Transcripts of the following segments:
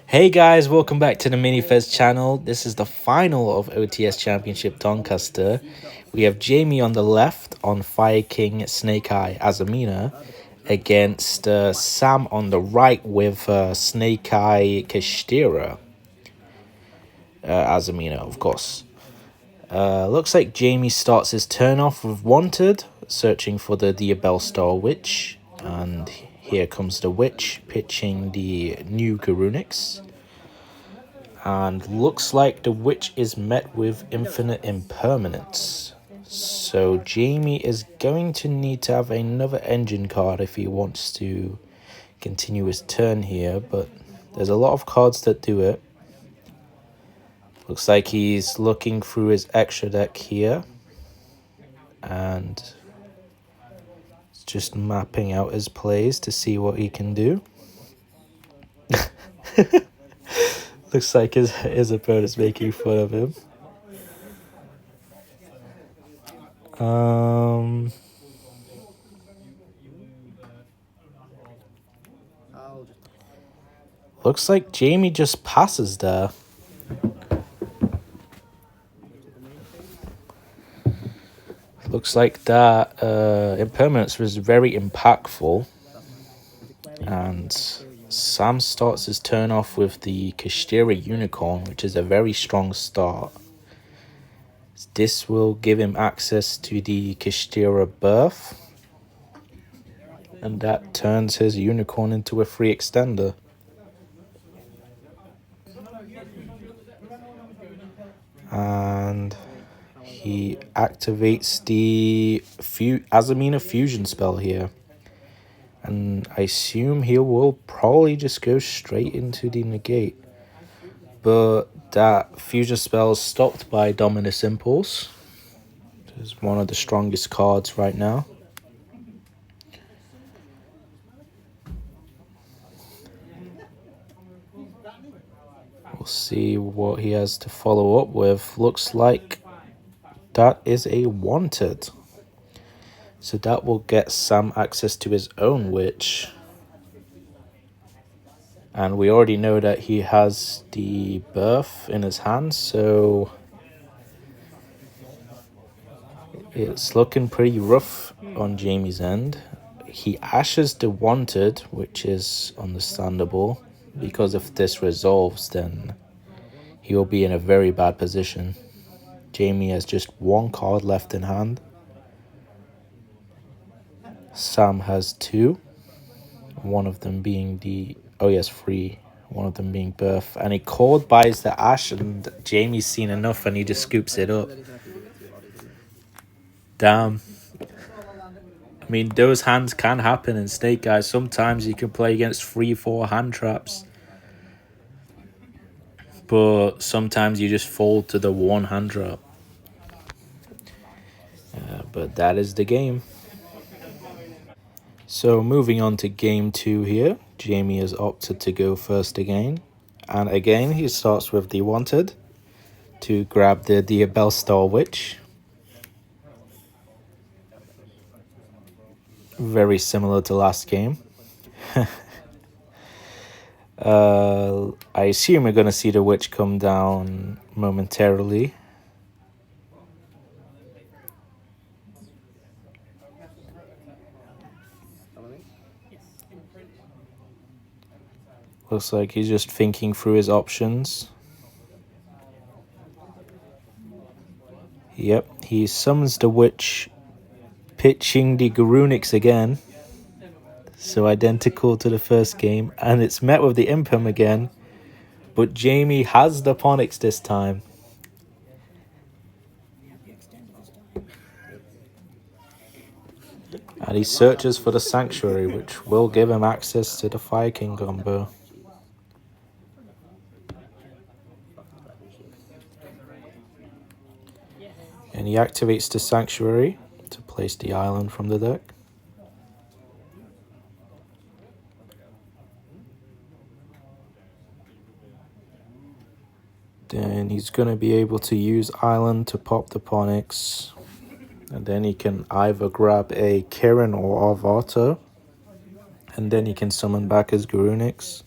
Hey guys, welcome back to the Minifest channel. This is the final of OTS Championship Doncaster. We have Jamie on the left on Fireking Snake Eye Azamina against Sam on the right with Snake Eye Kashtira Azamina, of course. Looks like Jamie starts his turn off with Wanted, searching for the Diabell Star Witch. And here comes the Witch, pitching the new Garunix. And looks like the Witch is met with infinite impermanence. So Jamie is going to need to have another engine card if he wants to continue his turn here. But there's a lot of cards that do it. Looks like he's looking through his extra deck here. And just mapping out his plays to see what he can do. Looks like his opponent's making fun of him. Looks like Jamie just passes there. Looks like that impermanence was very impactful. And Sam starts his turn off with the Kashtira Unicorn, which is a very strong start. This will give him access to the Kashtira Birth. And that turns his Unicorn into a free extender. And he activates the Azamina Fusion spell here. And I assume he will probably just go straight into the negate. But that fusion spell is stopped by Dominus Impulse. It's one of the strongest cards right now. We'll see what he has to follow up with. Looks like that is a Wanted. So that will get Sam access to his own Witch. And we already know that he has the Birth in his hand, so it's looking pretty rough on Jamie's end. He ashes the Wanted, which is understandable, because if this resolves, then he will be in a very bad position. Jamie has just one card left in hand. Sam has two. One of them being the... Oh, yes, three. One of them being Birth. And he cold buys the Ash, and Jamie's seen enough, and he just scoops it up. Damn. I mean, those hands can happen in Snake Eyes. Sometimes you can play against 3-4 hand traps. But sometimes you just fall to the one hand trap. But that is the game. So moving on to game 2 here. Jamie has opted to go first again. And again, he starts with the Wanted to grab the Diabell Star Witch. Very similar to last game. I assume we're going to see the Witch come down momentarily. Looks like he's just thinking through his options. Yep, he summons the Witch, pitching the Garunix again. So identical to the first game. And it's met with the Impem again. But Jamie has the Ponix this time. And he searches for the Sanctuary, which will give him access to the fireking combo. And he activates the Sanctuary to place the island from the deck. Then he's going to be able to use island to pop the Ponix. And then he can either grab a Kirin or Arvata. And then he can summon back his Garunix.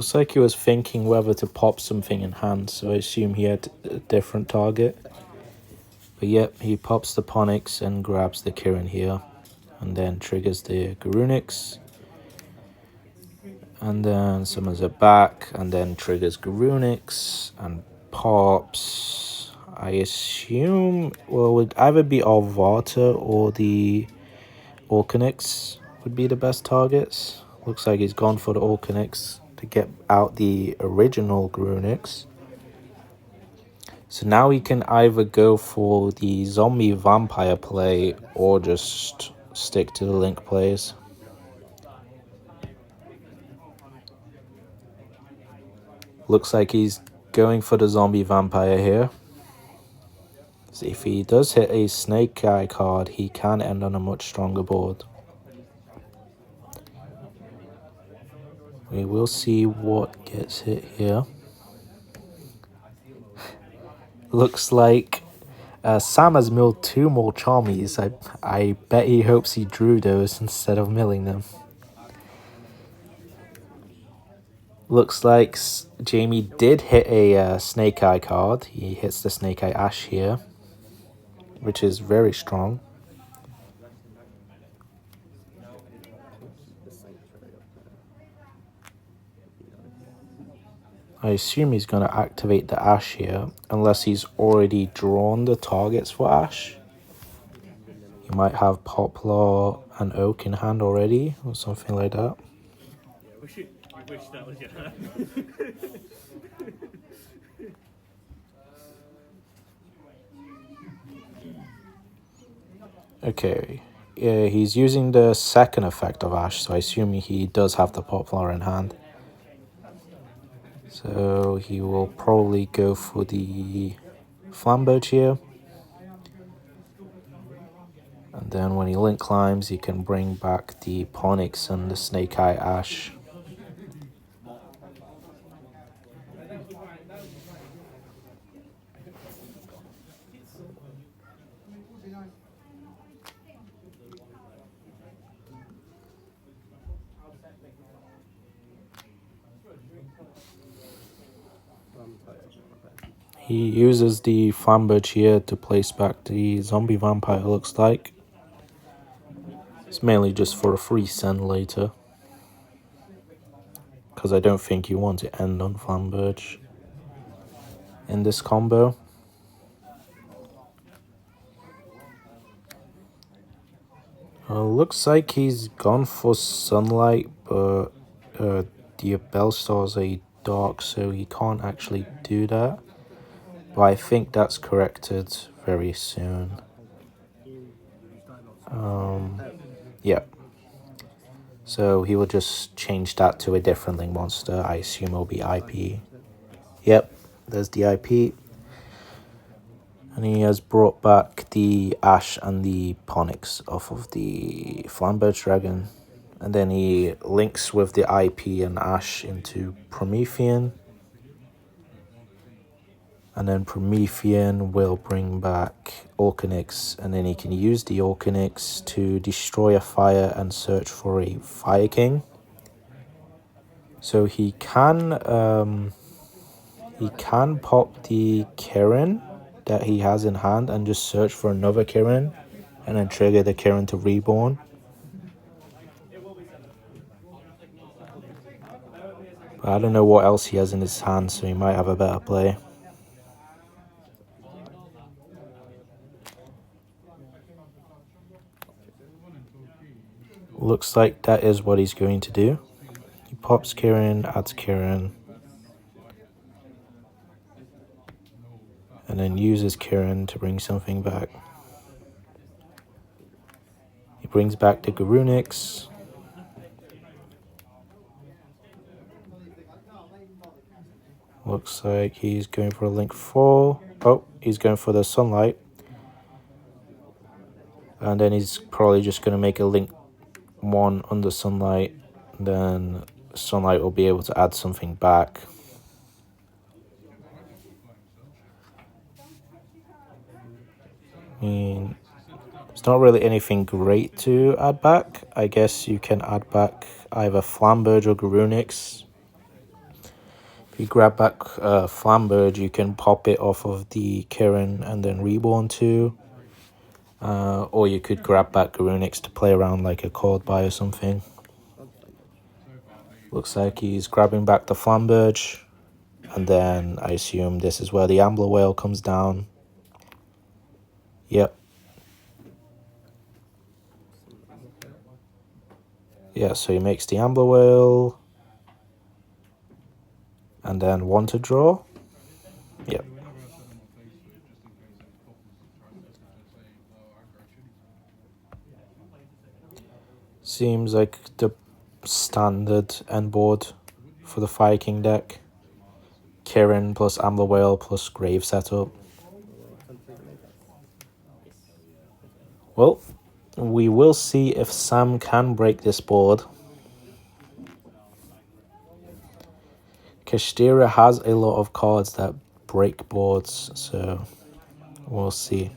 Looks like he was thinking whether to pop something in hand, so I assume he had a different target. But yep, he pops the Ponix and grabs the Kirin here, and then triggers the Garunix, and then summons it back, and then triggers Garunix, and pops, I assume, well, it would either be Alvata or the Orcanix would be the best targets. Looks like he's gone for the Orcanix to get out the original Garunix. So now he can either go for the zombie vampire play or just stick to the link plays. Looks like he's going for the zombie vampire here. So if he does hit a snake eye card, he can end on a much stronger board. We will see what gets hit here. Looks like Sam has milled 2 more Charmies. I bet he hopes he drew those instead of milling them. Looks like Jamie did hit a Snake Eye card. He hits the Snake Eye Ash here, which is very strong. I assume he's going to activate the Ash here, unless he's already drawn the targets for Ash. He might have Poplar and Oak in hand already, or something like that. You wish that was your hand. Okay, yeah, he's using the second effect of Ash, so I assume he does have the Poplar in hand. So he will probably go for the Flamberge here. And then when he link climbs, he can bring back the Ponix and the Snake Eye Ash. He uses the Flamberge here to place back the zombie vampire, looks like. It's mainly just for a free send later, because I don't think you want to end on Flamberge in this combo. Looks like he's gone for Sunlight, but the Bellstar is a dark, so he can't actually do that. But I think that's corrected very soon. Yeah. So he will just change that to a different link monster. I assume it'll be IP. Yep, there's the IP. And he has brought back the Ash and the Ponix off of the Flamberge Dragon. And then he links with the IP and Ash into Promethean. And then Promethean will bring back Orcanix, and then he can use the Orcanix to destroy a fire and search for a fireking. So he can pop the Kirin that he has in hand and just search for another Kirin, and then trigger the Kirin to reborn. But I don't know what else he has in his hand, so he might have a better play. Looks like that is what he's going to do. He pops Kirin, adds Kirin, and then uses Kirin to bring something back. He brings back the Garunix. Looks like he's going for a link 4. Oh, he's going for the Sunlight. And then he's probably just going to make a link 1 under Sunlight. Then Sunlight will be able to add something back. I mean, it's not really anything great to add back. I guess you can add back either Flamberge or Garunix. you grab back Flamberge, you can pop it off of the Kirin and then reborn too. Or you could grab back Garunix to play around like a Chord Buy or something. Looks like he's grabbing back the Flamberge. And then I assume this is where the Ambler Whale comes down. Yep. Yeah, so he makes the Ambler Whale. And then one to draw. Yep. Seems like the standard end board for the fireking deck. Kirin plus Ambler Whale plus Grave setup. Well, we will see if Sam can break this board. Kashtira has a lot of cards that break boards, so we'll see.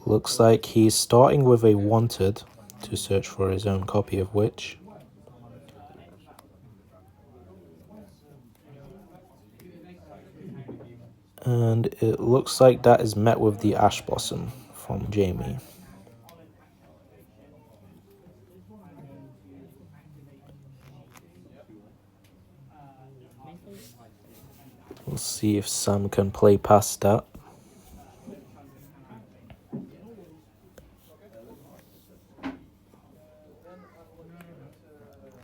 Looks like he's starting with a Wanted to search for his own copy of Witch. And it looks like that is met with the Ash Blossom from Jamie. We'll see if Sam can play past that.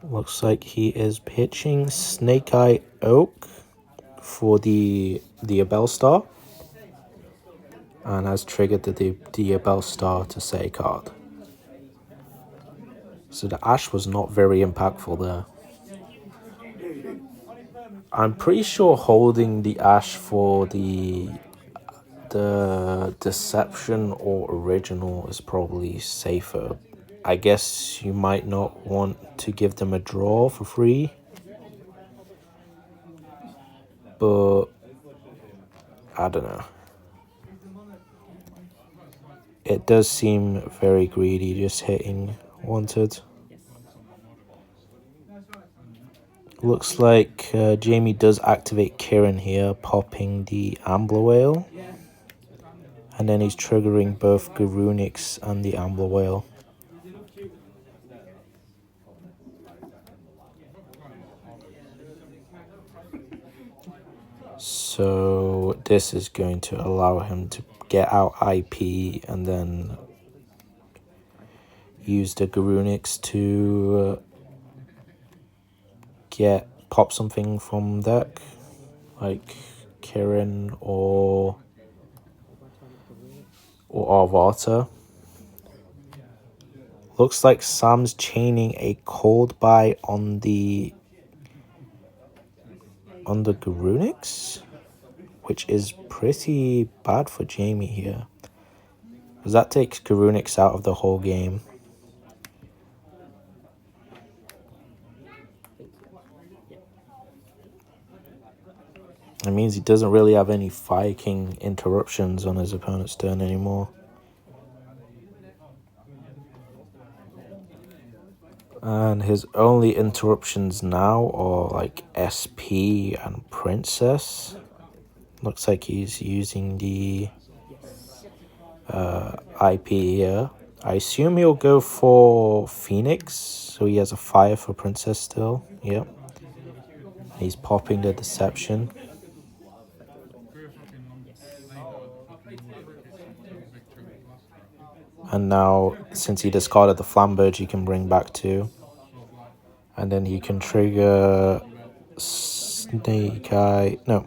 Looks like he is pitching Snake Eye Oak for the Abel Star. And has triggered the Abel Star to say card. So the Ash was not very impactful there. I'm pretty sure holding the Ash for the Deception or Original is probably safer. I guess you might not want to give them a draw for free. But I don't know. It does seem very greedy just hitting Wanted. Looks like Jamie does activate Kirin here, popping the Ambler Whale. And then he's triggering both Garunix and the Ambler Whale. So this is going to allow him to get out IP and then use the Garunix to pop something from deck, like Kirin or Arvata. Looks like Sam's chaining a Cold Buy on the Garunix, which is pretty bad for Jamie here, because that takes Garunix out of the whole game. It means he doesn't really have any fireking interruptions on his opponent's turn anymore. And his only interruptions now are like SP and Princess. Looks like he's using the IP here. I assume he'll go for Phoenix, so he has a fire for Princess still. Yep. He's popping the Deception. And now, since he discarded the Flamberge, he can bring back 2. And then he can trigger Snake Eye. No,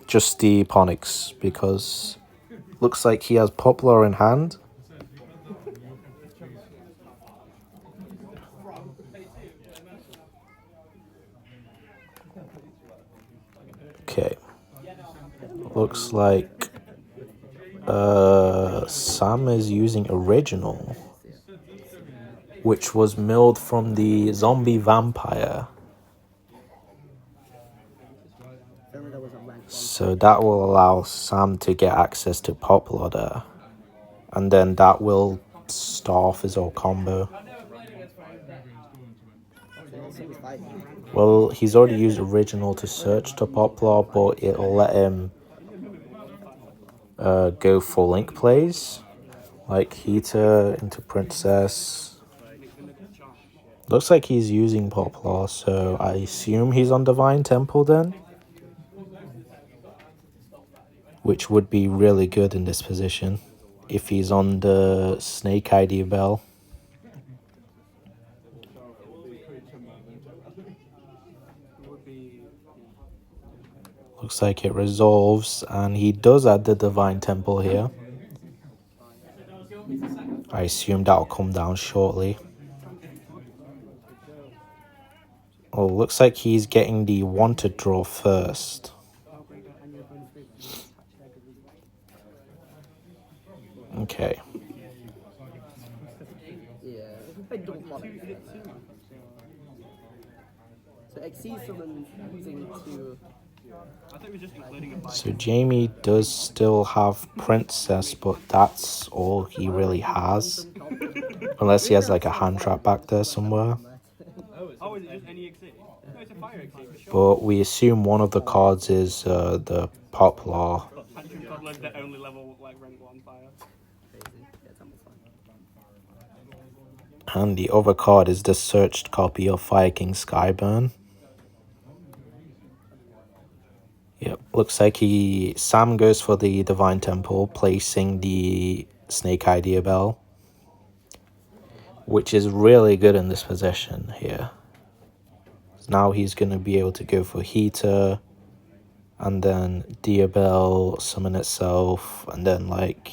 just the Ponix, because looks like he has Poplar in hand. Okay. Looks like Sam is using Original, which was milled from the Zombie Vampire. So that will allow Sam to get access to Pop Loader, and then that will start off his whole combo. Well, he's already used original to search to Poplar, but it'll let him go for link plays, like Heater into Princess. Looks like he's using Poplar, so I assume he's on Divine Temple then, which would be really good in this position if he's on the Snake Idea Bell. Looks like it resolves, and he does add the Divine Temple here. I assume that'll come down shortly. Oh, looks like he's getting the wanted draw first. Okay. So Jamie does still have Princess, but that's all he really has. Unless he has like a hand trap back there somewhere. Oh, is it just any exit? No, it's a fire exit for sure. But we assume one of the cards is the Poplar. Tantrum Toddler's the only level like rank 1 fire. And the other card is the searched copy of Fireking Skyburn. Yep, looks like Sam goes for the Divine Temple, placing the Snake Idea Bell, which is really good in this position here. Now he's going to be able to go for Heater, and then Diabell, summon itself, and then like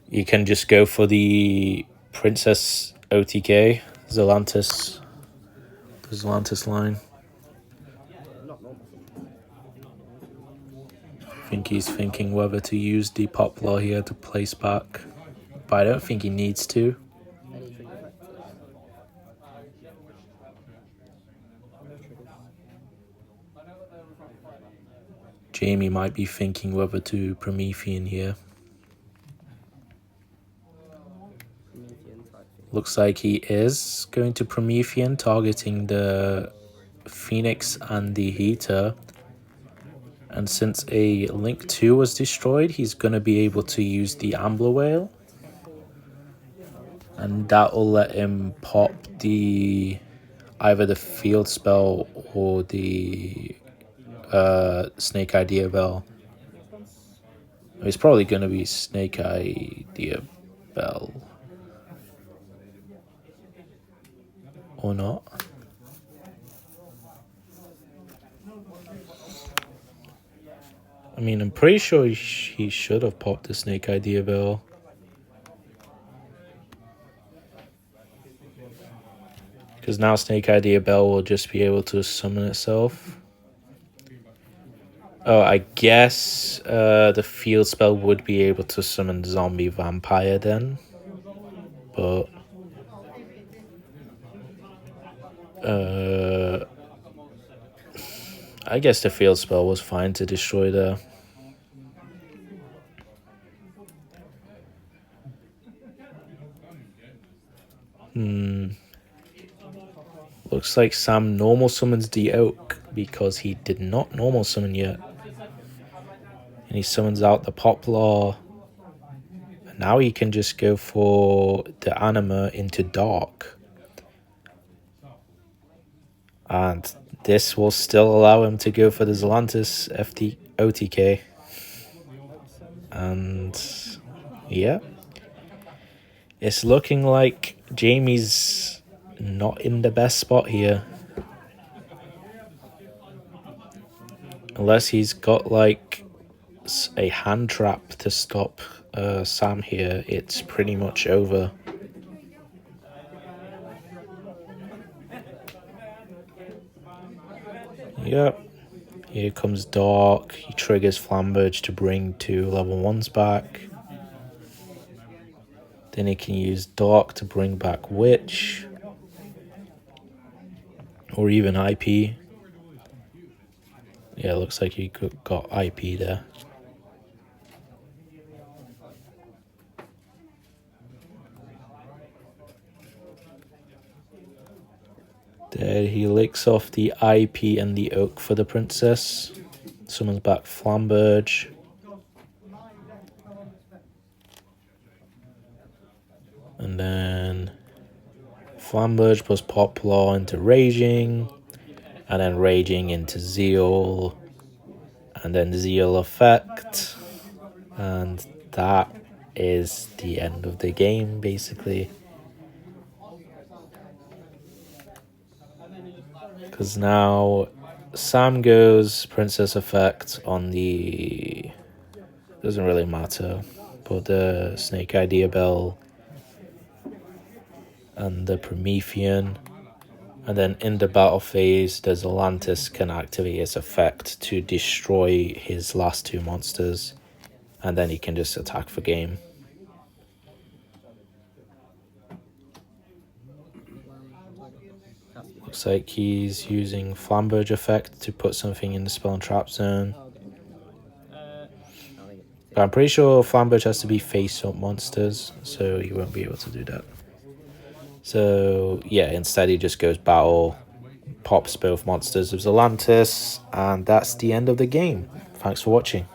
you can just go for the Princess OTK, Zelantis, the Zelantis line. I think he's thinking whether to use the Poplar here to place back, but I don't think he needs to. Jamie might be thinking whether to Promethean here. Looks like he is going to Promethean, targeting the Phoenix and the Heater. And since a Link 2 was destroyed, he's going to be able to use the Ambler Whale. And that will let him pop either the Field Spell or the Snake Idea Bell. It's probably going to be Snake Idea Bell. Or not. I mean, I'm pretty sure he should have popped the Snake Idea Bell. Because now Snake Idea Bell will just be able to summon itself. Oh, I guess the field spell would be able to summon Zombie Vampire then. But I guess the field spell was fine to destroy there. Looks like Sam normal summons the Oak because he did not normal summon yet. And he summons out the Poplar. And now he can just go for the Anima into Dark. And this will still allow him to go for the Zelantis OTK. And yeah. It's looking like Jamie's not in the best spot here. Unless he's got like a hand trap to stop Sam here, it's pretty much over. Yep. Here comes Dark. He triggers Flamberge to bring 2 level 1s back. Then he can use Dark to bring back Witch. Or even IP. Yeah, looks like he got IP there. There he licks off the IP and the oak for the princess. Summons back Flamberge. And then Flamberge plus Poplar into Raging. And then Raging into Zeal. And then Zeal effect. And that is the end of the game, basically. Because now Sam goes Princess effect on the... Doesn't really matter. But the Snake Idea Bell and the Promethean. And then in the battle phase, the Atlantis can activate its effect to destroy his last two monsters. And then he can just attack for game. Looks like he's using Flamberge effect to put something in the spell and trap zone. But I'm pretty sure Flamberge has to be face-up monsters, so he won't be able to do that. So, yeah, instead he just goes battle, pops both monsters with Atlantis, and that's the end of the game. Thanks for watching.